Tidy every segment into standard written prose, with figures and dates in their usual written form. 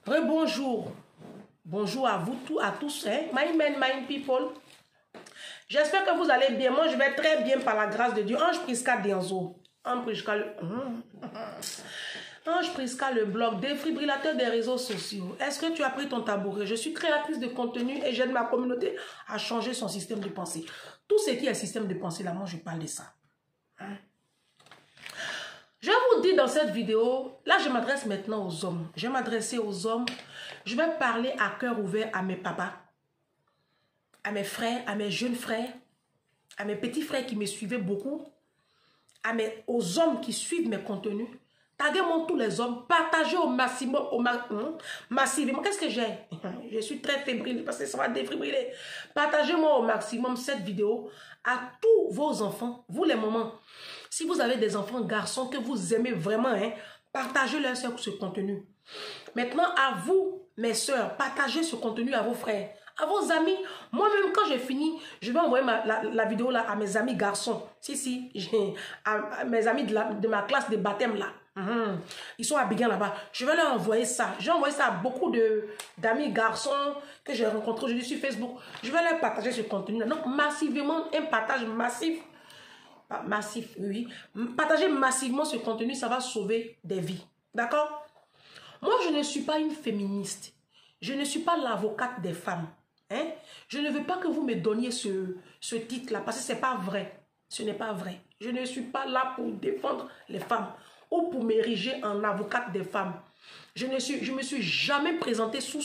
Rebonjour. Bonjour à vous tous, hein? My men, my people. J'espère que vous allez bien. Moi, je vais très bien par la grâce de Dieu. Ange Prisca Dienzo. Ange Prisca le blog, défibrillateur des réseaux sociaux. Est-ce que tu as pris ton tabouret? Je suis créatrice de contenu et j'aide ma communauté à changer son système de pensée. Tout ce qui est système de pensée, là, moi, je parle de ça. Hein? Je vous dis dans cette vidéo, là je m'adresse maintenant aux hommes. Je vais m'adresser aux hommes. Je vais parler à cœur ouvert à mes papas, à mes frères, à mes jeunes frères, à mes petits frères qui me suivaient beaucoup, aux hommes qui suivent mes contenus. Taguez-moi tous les hommes, partagez au maximum, massivement. Qu'est-ce que j'ai? Je suis très fébrile parce que ça va défibriller. Partagez-moi au maximum cette vidéo à tous vos enfants, vous les mamans. Si vous avez des enfants garçons que vous aimez vraiment, hein, partagez-leur ce contenu. Maintenant, à vous, mes soeurs, partagez ce contenu à vos frères, à vos amis. Moi-même, quand j'ai fini, je vais envoyer la vidéo là à mes amis garçons. Si, à mes amis de ma classe de baptême là. Ils sont à Biguin là-bas. Je vais leur envoyer ça. J'ai envoyé ça à beaucoup d'amis garçons que j'ai rencontrés aujourd'hui sur Facebook. Je vais leur partager ce contenu là. Donc, massivement, un partage massif. Massif, oui. Partagez massivement ce contenu, ça va sauver des vies. D'accord? Moi, je ne suis pas une féministe. Je ne suis pas l'avocate des femmes. Hein? Je ne veux pas que vous me donniez ce titre-là, parce que ce n'est pas vrai. Ce n'est pas vrai. Je ne suis pas là pour défendre les femmes ou pour m'ériger en avocate des femmes. Je me suis jamais présentée sous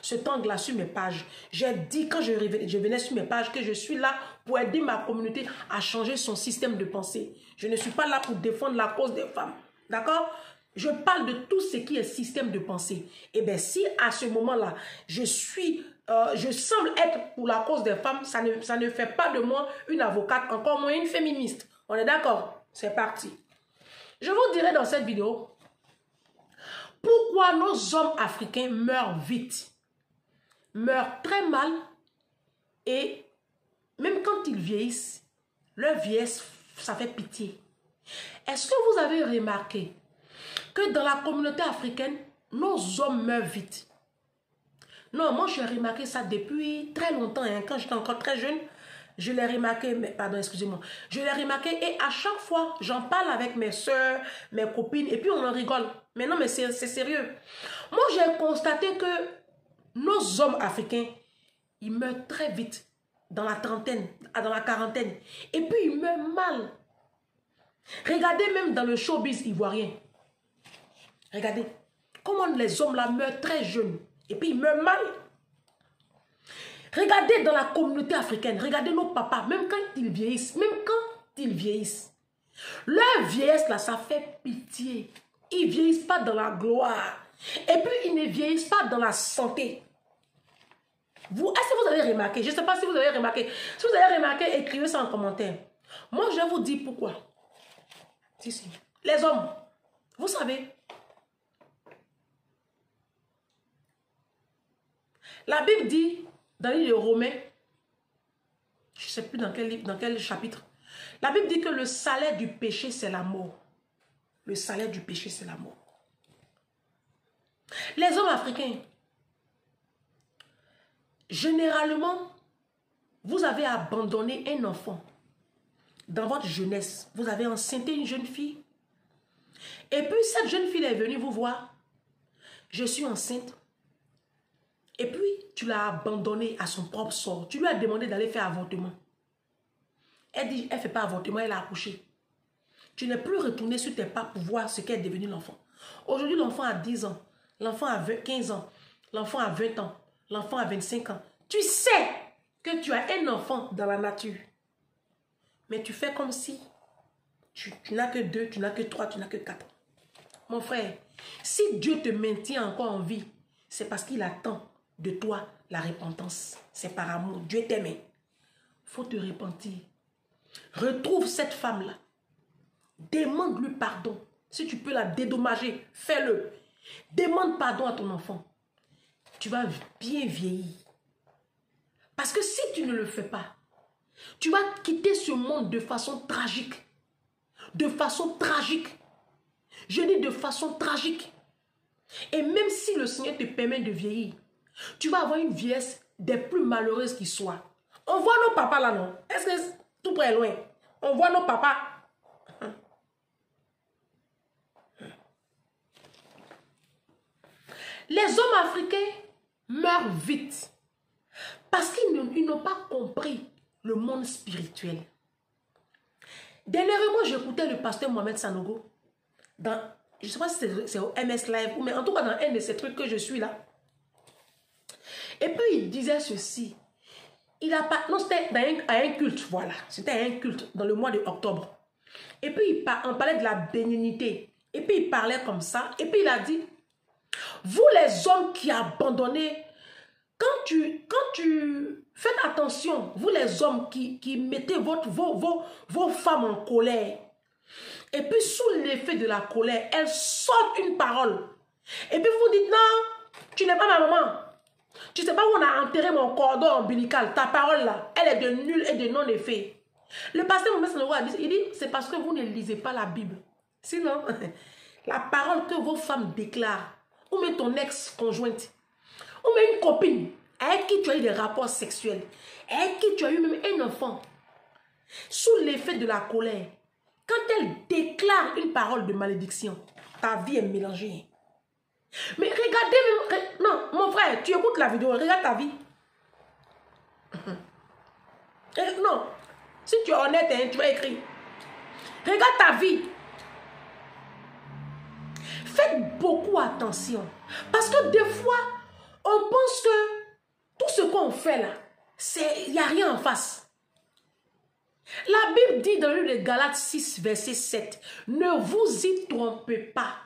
cet angle-là sur mes pages. J'ai dit quand je venais sur mes pages que je suis là pour aider ma communauté à changer son système de pensée. Je ne suis pas là pour défendre la cause des femmes. D'accord? Je parle de tout ce qui est système de pensée. Et bien si à ce moment-là, je semble être pour la cause des femmes, ça ne fait pas de moi une avocate, encore moins une féministe. On est d'accord? C'est parti. Je vous dirai dans cette vidéo pourquoi nos hommes africains meurent vite, meurent très mal et même quand ils vieillissent, leur vieillesse, ça fait pitié. Est-ce que vous avez remarqué que dans la communauté africaine, nos hommes meurent vite? Non, moi j'ai remarqué ça depuis très longtemps, hein. Quand j'étais encore très jeune, je l'ai remarqué, mais pardon, excusez-moi. Je l'ai remarqué et à chaque fois, j'en parle avec mes soeurs, mes copines, et puis on en rigole. Mais non, mais c'est sérieux. Moi, j'ai constaté que nos hommes africains, ils meurent très vite, dans la trentaine, dans la quarantaine. Et puis, ils meurent mal. Regardez même dans le showbiz ivoirien. Regardez comment les hommes là meurent très jeunes. Et puis, ils meurent mal. Regardez dans la communauté africaine, regardez nos papas, même quand ils vieillissent, leur vieillesse là, ça fait pitié. Ils ne vieillissent pas dans la gloire. Et puis, ils ne vieillissent pas dans la santé. Est-ce que vous avez remarqué? Je ne sais pas si vous avez remarqué. Si vous avez remarqué, écrivez ça en commentaire. Moi, je vous dis pourquoi. Si. Les hommes, vous savez, la Bible dit, dans le livre de Romains, je ne sais plus dans quel livre, dans quel chapitre, la Bible dit que le salaire du péché, c'est la mort. Le salaire du péché, c'est la mort. Les hommes africains, généralement, vous avez abandonné un enfant dans votre jeunesse. Vous avez enceinté une jeune fille. Et puis, cette jeune fille est venue vous voir. Je suis enceinte. Et puis, tu l'as abandonnée à son propre sort. Tu lui as demandé d'aller faire avortement. Elle dit, elle ne fait pas avortement, elle a accouché. Tu n'es plus retourné sur tes pas pour voir ce qu'est devenu l'enfant. Aujourd'hui, l'enfant a 10 ans. L'enfant a 15 ans. L'enfant a 20 ans. L'enfant a 25 ans. Tu sais que tu as un enfant dans la nature. Mais tu fais comme si tu n'as que 2, tu n'as que 3, tu n'as que 4. Mon frère, si Dieu te maintient encore en vie, c'est parce qu'il attend de toi la repentance. C'est par amour. Dieu t'aime. Il faut te repentir. Retrouve cette femme-là. Demande-lui pardon. Si tu peux la dédommager, fais-le. Demande pardon à ton enfant. Tu vas bien vieillir. Parce que si tu ne le fais pas, tu vas quitter ce monde de façon tragique. De façon tragique. Je dis de façon tragique. Et même si le Seigneur te permet de vieillir, tu vas avoir une vieillesse des plus malheureuses qui soient. On voit nos papas là, non? Est-ce que tout près est loin? On voit nos papas. Les hommes africains meurent vite parce qu'ils n'ont pas compris le monde spirituel. Dernièrement, j'écoutais le pasteur Mohamed Sanogo dans, je ne sais pas si c'est au MS Live, mais en tout cas dans un de ces trucs que je suis là. Et puis il disait ceci. Il a pas, non, c'était à un culte, voilà. C'était un culte dans le mois d'octobre. Et puis on parlait de la bénignité. Et puis il parlait comme ça. Et puis il a dit, vous les hommes qui abandonnez, quand tu faites attention, vous les hommes qui mettez vos femmes en colère, et puis sous l'effet de la colère, elles sortent une parole. Et puis vous dites, non, tu n'es pas ma maman. Tu ne sais pas où on a enterré mon cordon ombilical. Ta parole là, elle est de nul et de non-effet. Le pasteur Mohamed Sanogo a dit, il dit, c'est parce que vous ne lisez pas la Bible. Sinon, la parole que vos femmes déclarent, ou même ton ex-conjointe, ou même une copine avec qui tu as eu des rapports sexuels, avec qui tu as eu même un enfant, sous l'effet de la colère, quand elle déclare une parole de malédiction, ta vie est mélangée. Mais regardez, non, mon frère, tu écoutes la vidéo, regarde ta vie. Non, si tu es honnête, hein, tu vas écrire. Regarde ta vie. Faites beaucoup attention. Parce que des fois, on pense que tout ce qu'on fait là, il n'y a rien en face. La Bible dit dans le livre de Galates 6, verset 7, ne vous y trompez pas.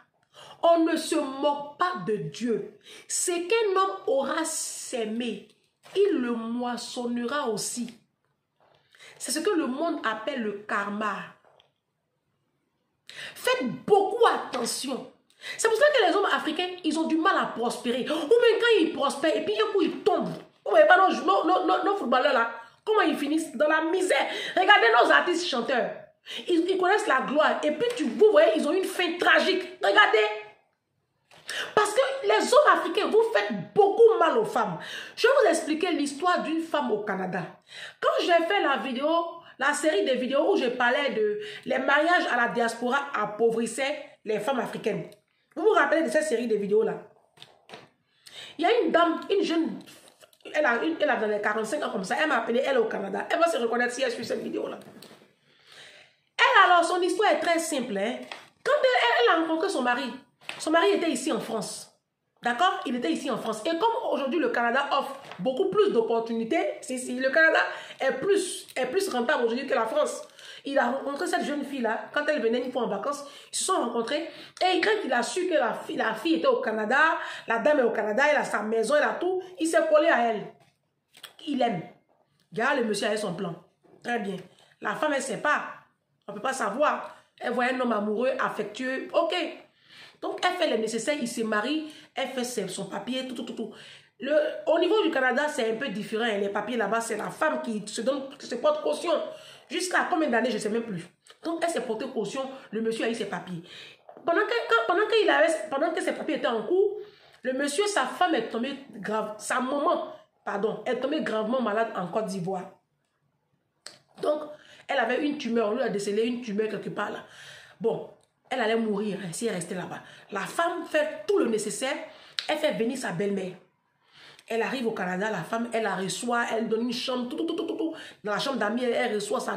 On ne se moque pas de Dieu. Ce qu'un homme aura sémé, il le moissonnera aussi. C'est ce que le monde appelle le karma. Faites beaucoup attention. C'est pour ça que les hommes africains, ils ont du mal à prospérer. Ou même quand ils prospèrent, et puis un coup ils tombent. Vous voyez pas nos footballeurs là, comment ils finissent dans la misère. Regardez nos artistes chanteurs. Ils connaissent la gloire. Et puis vous voyez, ils ont une fin tragique. Regardez. Parce que les hommes africains, vous faites beaucoup mal aux femmes. Je vais vous expliquer l'histoire d'une femme au Canada. Quand j'ai fait la série de vidéos où je parlais de les mariages à la diaspora appauvrissait les femmes africaines. Vous vous rappelez de cette série de vidéos là? Il y a une dame, une jeune, elle a dans les 45 ans comme ça, elle m'a appelé, elle est au Canada. Elle va se reconnaître si elle suit cette vidéo là. Elle alors, son histoire est très simple. Hein? Quand elle a rencontré son mari était ici en France. D'accord? Il était ici en France. Et comme aujourd'hui le Canada offre beaucoup plus d'opportunités, le Canada est plus rentable aujourd'hui que la France. Il a rencontré cette jeune fille-là, quand elle venait une fois en vacances, ils se sont rencontrés. Et quand il a su que la fille était au Canada, la dame est au Canada, elle a sa maison, elle a tout, il s'est collé à elle. Il aime. Regarde, le monsieur avait son plan. Très bien. La femme, elle ne sait pas. On ne peut pas savoir. Elle voit un homme amoureux, affectueux. Ok. Donc, elle fait le nécessaire, il se marie, elle fait son papier, tout. Au niveau du Canada, c'est un peu différent. Les papiers là-bas, c'est la femme qui se porte caution. Jusqu'à combien d'années, je ne sais même plus. Donc, elle s'est portée caution, le monsieur a eu ses papiers. Pendant que ses papiers étaient en cours, le monsieur, sa femme est tombée sa maman, pardon, est tombée gravement malade en Côte d'Ivoire. Donc, elle avait une tumeur, on lui a décelé une tumeur quelque part là. Bon, elle allait mourir si elle restait là-bas. La femme fait tout le nécessaire, elle fait venir sa belle-mère. Elle arrive au Canada, la femme, elle la reçoit, elle donne une chambre, tout. Dans la chambre d'amis, elle reçoit sa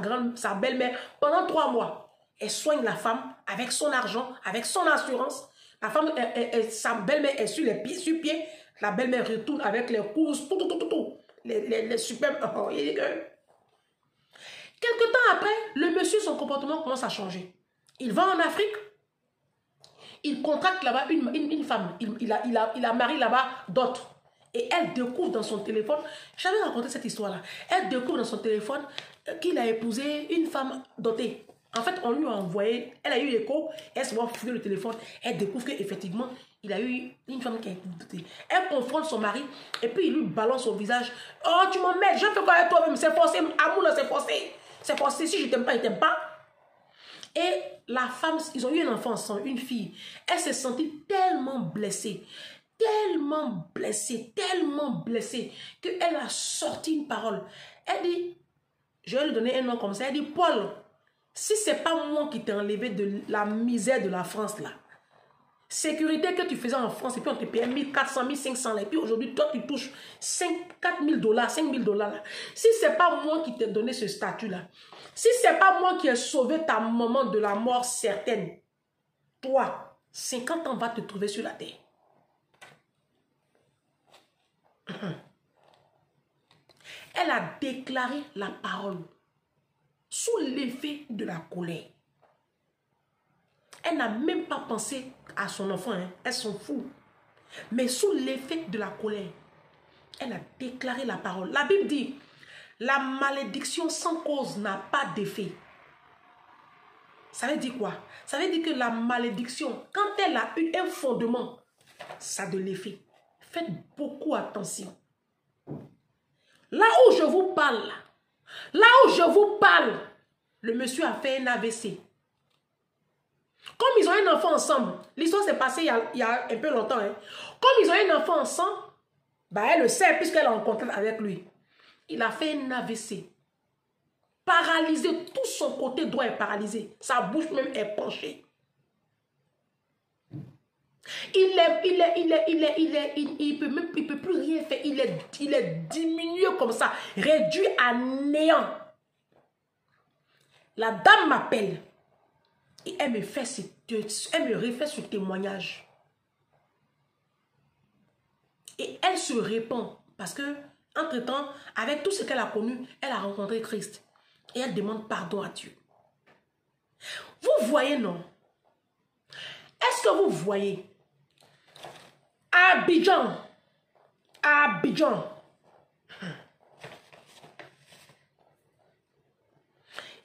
belle-mère pendant 3 mois. Elle soigne la femme avec son argent, avec son assurance. La femme, sa belle-mère est sur les pieds, sur pied. La belle-mère retourne avec les courses, tout. Les superbes. Oh, quelque temps après, le monsieur, son comportement commence à changer. Il va en Afrique. Il contracte là-bas une femme. Il a marié là-bas d'autres. Et elle découvre dans son téléphone, j'avais raconté cette histoire-là, elle découvre dans son téléphone qu'il a épousé une femme dotée. En fait, on lui a envoyé, elle a eu l'écho, elle se voit fouiller le téléphone, elle découvre qu'effectivement, il a eu une femme qui a été dotée. Elle confronte son mari, et puis il lui balance au visage. Oh, tu m'emmènes, je fais quoi avec toi-même, c'est forcé, amour là, c'est forcé. C'est forcé, si je t'aime pas, il t'aime pas. Et la femme, ils ont eu un enfant ensemble, une fille. Elle s'est sentie tellement blessée, tellement blessée, qu'elle a sorti une parole. Elle dit, je vais lui donner un nom comme ça, elle dit, Paul, si c'est pas moi qui t'ai enlevé de la misère de la France là, sécurité que tu faisais en France et puis on te payait 1400, 1500 là, et puis aujourd'hui toi tu touches 4000 $, 5000 $ là. Si c'est pas moi qui t'ai donné ce statut là, si c'est pas moi qui ai sauvé ta maman de la mort certaine, toi, 50 ans va te trouver sur la terre. Elle a déclaré la parole sous l'effet de la colère. Elle n'a même pas pensé à son enfant, hein. Elle s'en fout. Mais sous l'effet de la colère, elle a déclaré la parole. La Bible dit, la malédiction sans cause n'a pas d'effet. Ça veut dire quoi? Ça veut dire que la malédiction, quand elle a eu un fondement, ça a de l'effet. Faites beaucoup attention. Là où je vous parle, le monsieur a fait un AVC. Comme ils ont un enfant ensemble, l'histoire s'est passée il y a un peu longtemps. Hein. Comme ils ont un enfant ensemble, bah elle le sait puisqu'elle est en contact avec lui. Il a fait un AVC. Paralysé, tout son côté droit est paralysé. Sa bouche même est penchée. Il peut plus rien faire. Il est diminué comme ça, réduit à néant. La dame m'appelle. Et elle me refait ce témoignage. Et elle se répand. Parce que, entre-temps, avec tout ce qu'elle a connu, elle a rencontré Christ. Et elle demande pardon à Dieu. Vous voyez, non? Est-ce que vous voyez? À Abidjan.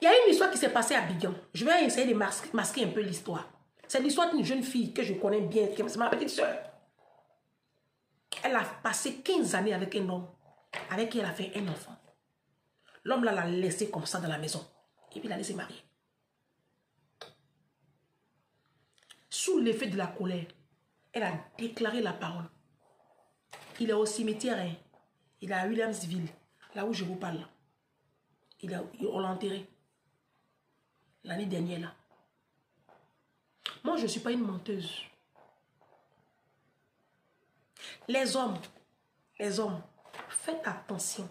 Il y a une histoire qui s'est passée à Abidjan. Je vais essayer de masquer un peu l'histoire. C'est l'histoire d'une jeune fille que je connais bien, c'est ma petite soeur. Elle a passé 15 années avec un homme, avec qui elle a fait un enfant. L'homme là l'a laissé comme ça dans la maison. Et puis il a laissé marier. Sous l'effet de la colère, elle a déclaré la parole. Il est au cimetière, hein. Il est à Williamsville, là où je vous parle. On l'a enterré. L'année dernière, là. Moi, je ne suis pas une menteuse. Les hommes, faites attention.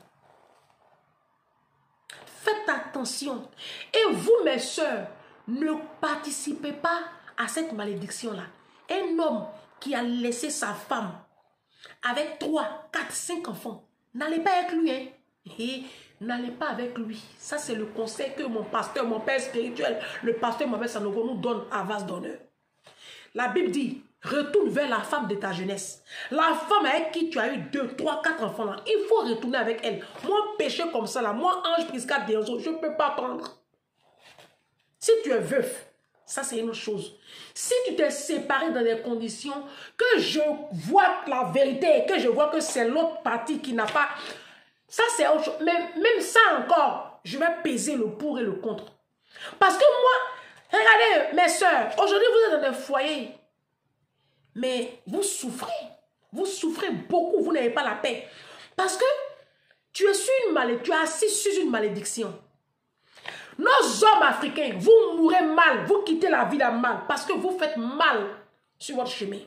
Faites attention. Et vous, mes soeurs, ne participez pas à cette malédiction-là. Un homme qui a laissé sa femme avec 3, 4, 5 enfants, n'allez pas avec lui, hein. Et n'allez pas avec lui. Ça, c'est le conseil que mon pasteur, mon père spirituel, le pasteur Mohamed Sanogo nous donne à vase d'honneur. La Bible dit, retourne vers la femme de ta jeunesse. La femme avec qui tu as eu 2, 3, 4 enfants là, il faut retourner avec elle. Moi, péché comme ça là, moi, Ange Prisca Déonzo, je ne peux pas prendre. Si tu es veuf, ça c'est une autre chose. Si tu t'es séparé dans des conditions que je vois la vérité, que je vois que c'est l'autre partie qui n'a pas... Ça c'est autre chose. Mais même ça encore, je vais peser le pour et le contre. Parce que moi, regardez mes soeurs, aujourd'hui vous êtes dans des foyers. Mais vous souffrez. Vous souffrez beaucoup, vous n'avez pas la paix. Parce que tu es sur une malédiction, tu es assis sur une malédiction. Nos hommes africains, vous mourrez mal, vous quittez la vie là mal, parce que vous faites mal sur votre chemin.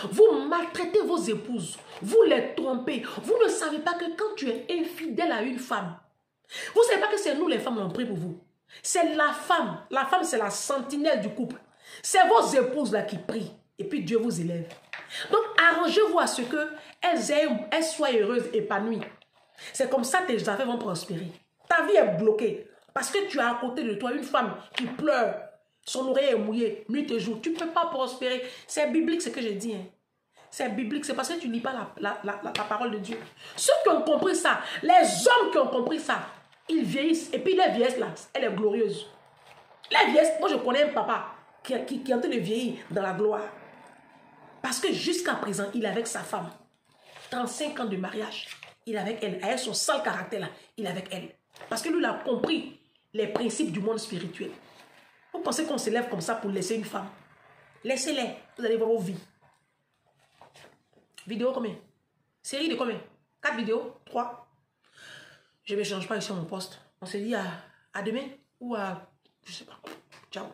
Vous maltraitez vos épouses, vous les trompez. Vous ne savez pas que quand tu es infidèle à une femme, vous ne savez pas que c'est nous les femmes qui ont pris pour vous. C'est la femme c'est la sentinelle du couple. C'est vos épouses là qui prient, et puis Dieu vous élève. Donc arrangez-vous à ce qu'elles soient heureuses, épanouies. C'est comme ça que tes affaires vont prospérer. Ta vie est bloquée parce que tu as à côté de toi une femme qui pleure, son oreille est mouillée, nuit et jour. Tu ne peux pas prospérer. C'est biblique ce que je dis. Hein. C'est biblique, c'est parce que tu ne lis pas la parole de Dieu. Ceux qui ont compris ça, les hommes qui ont compris ça, ils vieillissent. Et puis la vieillesse là, elle est glorieuse. La vieillesse, moi je connais un papa qui est en train de vieillir dans la gloire. Parce que jusqu'à présent, il est avec sa femme. 35 ans de mariage, il est avec elle. Avec son sale caractère là, il est avec elle. Parce que lui, il a compris les principes du monde spirituel. Vous pensez qu'on se lève comme ça pour laisser une femme? Laissez-les. Vous allez voir vos vies. Vidéo combien? Série de combien? 4 vidéos? 3? Je ne me change pas ici à mon poste. On se dit à demain ou à... Je sais pas. Ciao.